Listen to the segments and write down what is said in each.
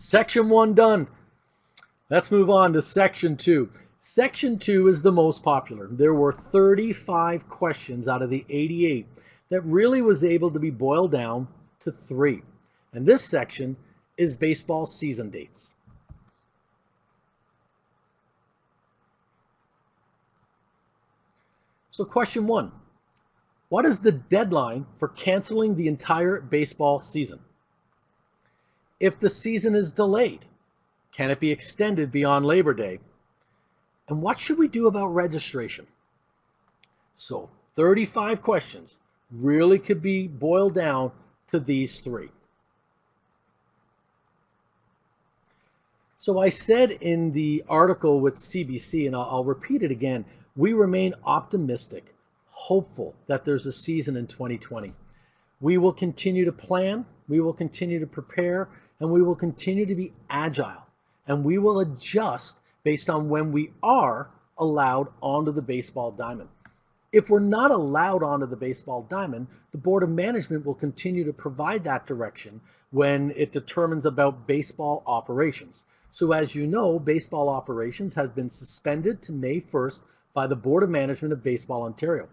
Section 1 done. Let's move on to Section 2. Section 2 is the most popular. There were 35 questions out of the 88 that really was able to be boiled down to 3. And this section is baseball season dates. So question 1, what is the deadline for canceling the entire baseball season? If the season is delayed, can it be extended beyond Labor Day? And what should we do about registration? So 35 questions really could be boiled down to these 3. So I said in the article with CBC, and I'll repeat it again, we remain optimistic, hopeful that there's a season in 2020. We will continue to plan, we will continue to prepare, and we will continue to be agile. And we will adjust based on when we are allowed onto the baseball diamond. If we're not allowed onto the baseball diamond, the Board of Management will continue to provide that direction when it determines about baseball operations. So as you know, baseball operations have been suspended to May 1st by the Board of Management of Baseball Ontario.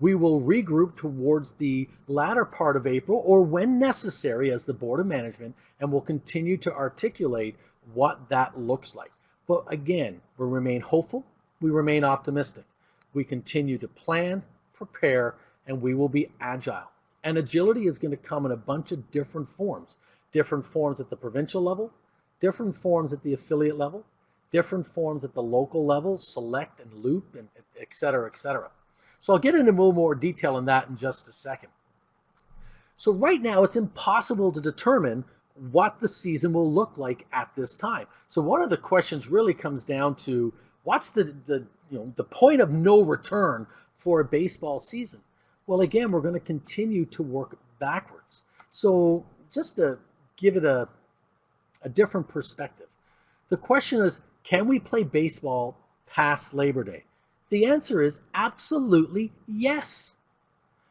We will regroup towards the latter part of April or when necessary as the Board of Management, and will continue to articulate what that looks like. But again, we remain hopeful, we remain optimistic. We continue to plan, prepare, and we will be agile. And agility is going to come in a bunch of different forms at the provincial level, different forms at the affiliate level, different forms at the local level, select and loop, and et cetera, et cetera. So I'll get into a little more detail on that in just a second. So right now, it's impossible to determine what the season will look like at this time. So one of the questions really comes down to what's the point of no return for a baseball season? Well, again, we're going to continue to work backwards. So just to give it a different perspective, the question is, can we play baseball past Labor Day? The answer is absolutely yes.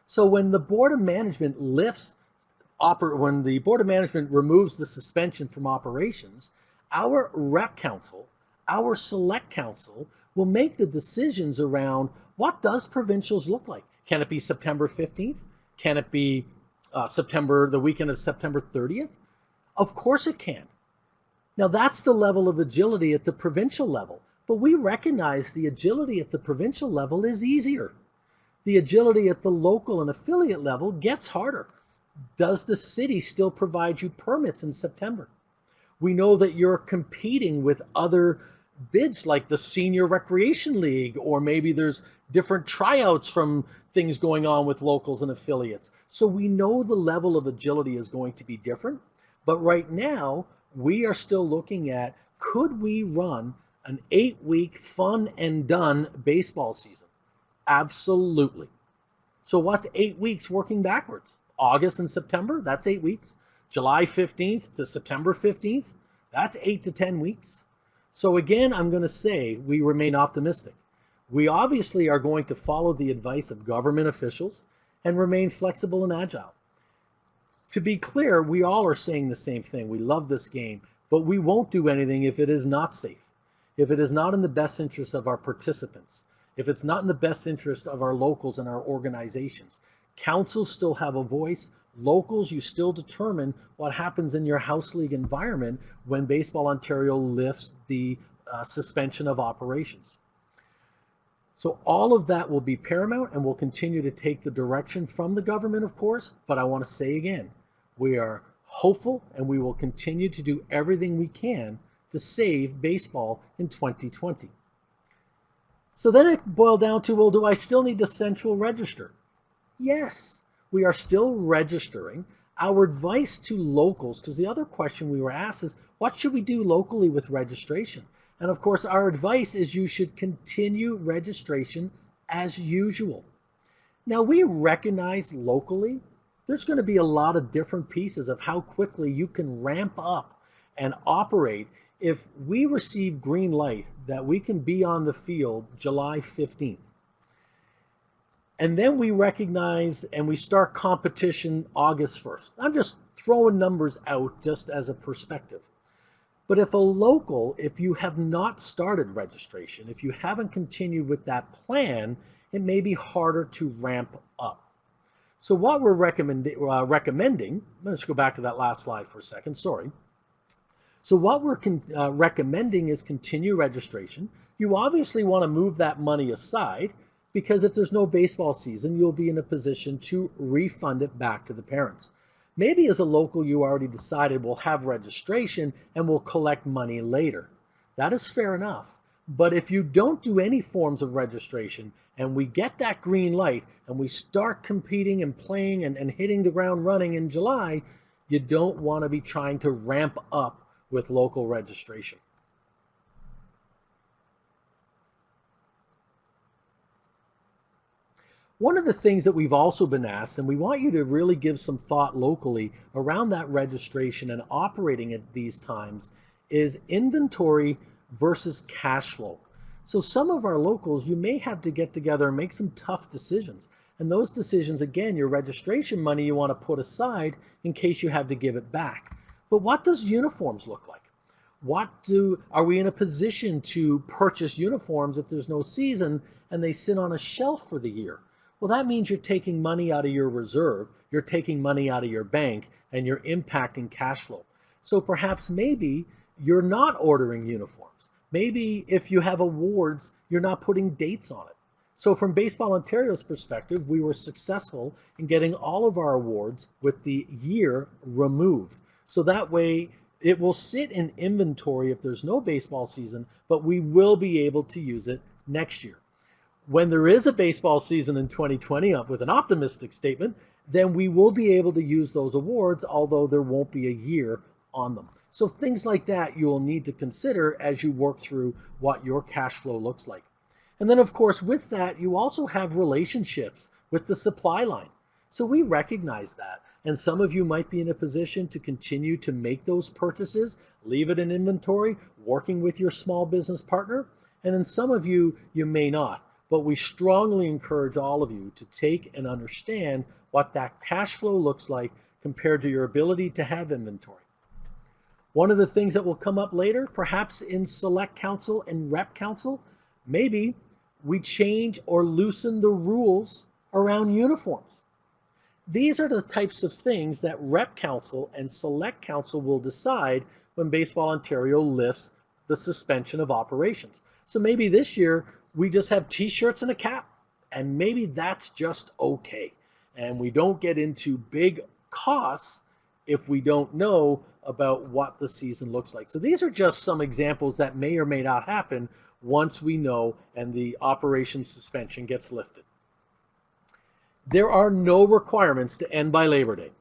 So when the Board of Management when the Board of Management removes the suspension from operations, our Rep Council, our Select Council will make the decisions around what does provincials look like. Can it be September 15th? Can it be the weekend of September 30th? Of course it can. Now that's the level of agility at the provincial level, but we recognize the agility at the provincial level is easier. The agility at the local and affiliate level gets harder. Does the city still provide you permits in September? We know that you're competing with other bids like the Senior Recreation League, or maybe there's different tryouts from things going on with locals and affiliates. So we know the level of agility is going to be different, but right now we are still looking at, could we run an 8-week fun and done baseball season? Absolutely. So what's 8 weeks working backwards? August and September, that's 8 weeks. July 15th to September 15th, that's 8 to 10 weeks. So again, I'm going to say we remain optimistic. We obviously are going to follow the advice of government officials and remain flexible and agile. To be clear, we all are saying the same thing. We love this game, but we won't do anything if it is not safe, if it is not in the best interest of our participants, if it's not in the best interest of our locals and our organizations. Councils still have a voice. Locals, you still determine what happens in your house league environment when Baseball Ontario lifts the suspension of operations. So all of that will be paramount, and we'll continue to take the direction from the government, of course, but I want to say again, we are hopeful and we will continue to do everything we can to save baseball in 2020. So then it boiled down to, well, do I still need to central register? Yes, we are still registering. Our advice to locals, because the other question we were asked is, what should we do locally with registration? And of course, our advice is you should continue registration as usual. Now, we recognize locally, there's going to be a lot of different pieces of how quickly you can ramp up and operate if we receive green light that we can be on the field July 15th. And then we recognize and we start competition August 1st. I'm just throwing numbers out just as a perspective. But if you have not started registration, if you haven't continued with that plan, it may be harder to ramp up. So what we're recommending, let's go back to that last slide for a second, sorry. So what we're recommending is continue registration. You obviously want to move that money aside, because if there's no baseball season, you'll be in a position to refund it back to the parents. Maybe as a local, you already decided we'll have registration and we'll collect money later. That is fair enough. But if you don't do any forms of registration and we get that green light and we start competing and playing and hitting the ground running in July, you don't want to be trying to ramp up with local registration. One of the things that we've also been asked, and we want you to really give some thought locally around that registration and operating at these times, is inventory versus cash flow. So some of our locals, you may have to get together and make some tough decisions. And those decisions, again, your registration money you want to put aside in case you have to give it back. But what does uniforms look like? Are we in a position to purchase uniforms if there's no season and they sit on a shelf for the year? Well, that means you're taking money out of your reserve, you're taking money out of your bank, and you're impacting cash flow. So perhaps maybe you're not ordering uniforms. Maybe if you have awards, you're not putting dates on it. So from Baseball Ontario's perspective, we were successful in getting all of our awards with the year removed. So that way it will sit in inventory if there's no baseball season, but we will be able to use it next year. When there is a baseball season in 2020, with an optimistic statement, then we will be able to use those awards, although there won't be a year on them. So things like that you will need to consider as you work through what your cash flow looks like. And then, of course, with that, you also have relationships with the supply line. So we recognize that. And some of you might be in a position to continue to make those purchases, leave it in inventory, working with your small business partner. And then some of you, you may not. But we strongly encourage all of you to take and understand what that cash flow looks like compared to your ability to have inventory. One of the things that will come up later, perhaps in Select Council and Rep Council, maybe we change or loosen the rules around uniforms. These are the types of things that Rep Council and Select Council will decide when Baseball Ontario lifts the suspension of operations. So maybe this year, we just have t-shirts and a cap, and maybe that's just okay. And we don't get into big costs if we don't know about what the season looks like. So these are just some examples that may or may not happen once we know and the operation suspension gets lifted. There are no requirements to end by Labor Day,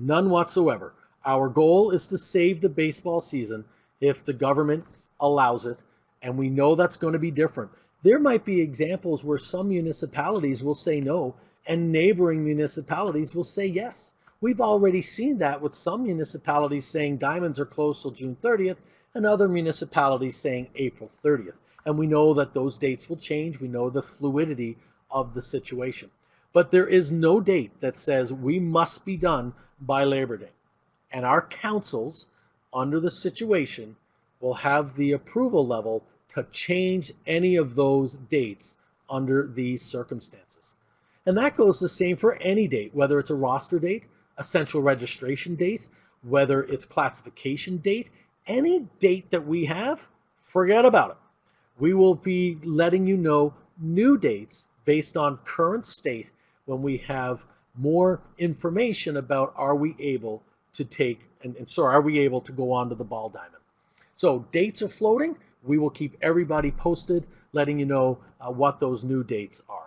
none whatsoever. Our goal is to save the baseball season if the government allows it, and we know that's going to be different. There might be examples where some municipalities will say no and neighboring municipalities will say yes. We've already seen that with some municipalities saying diamonds are closed till June 30th and other municipalities saying April 30th. And we know that those dates will change. We know the fluidity of the situation. But there is no date that says we must be done by Labor Day. And our councils, under the situation, will have the approval level to change any of those dates under these circumstances. And that goes the same for any date, whether it's a roster date, a central registration date, whether it's classification date, any date that we have, forget about it. We will be letting you know new dates based on current state when we have more information about are we able to take, are we able to go on to the ball diamond. So dates are floating. We will keep everybody posted, letting you know what those new dates are.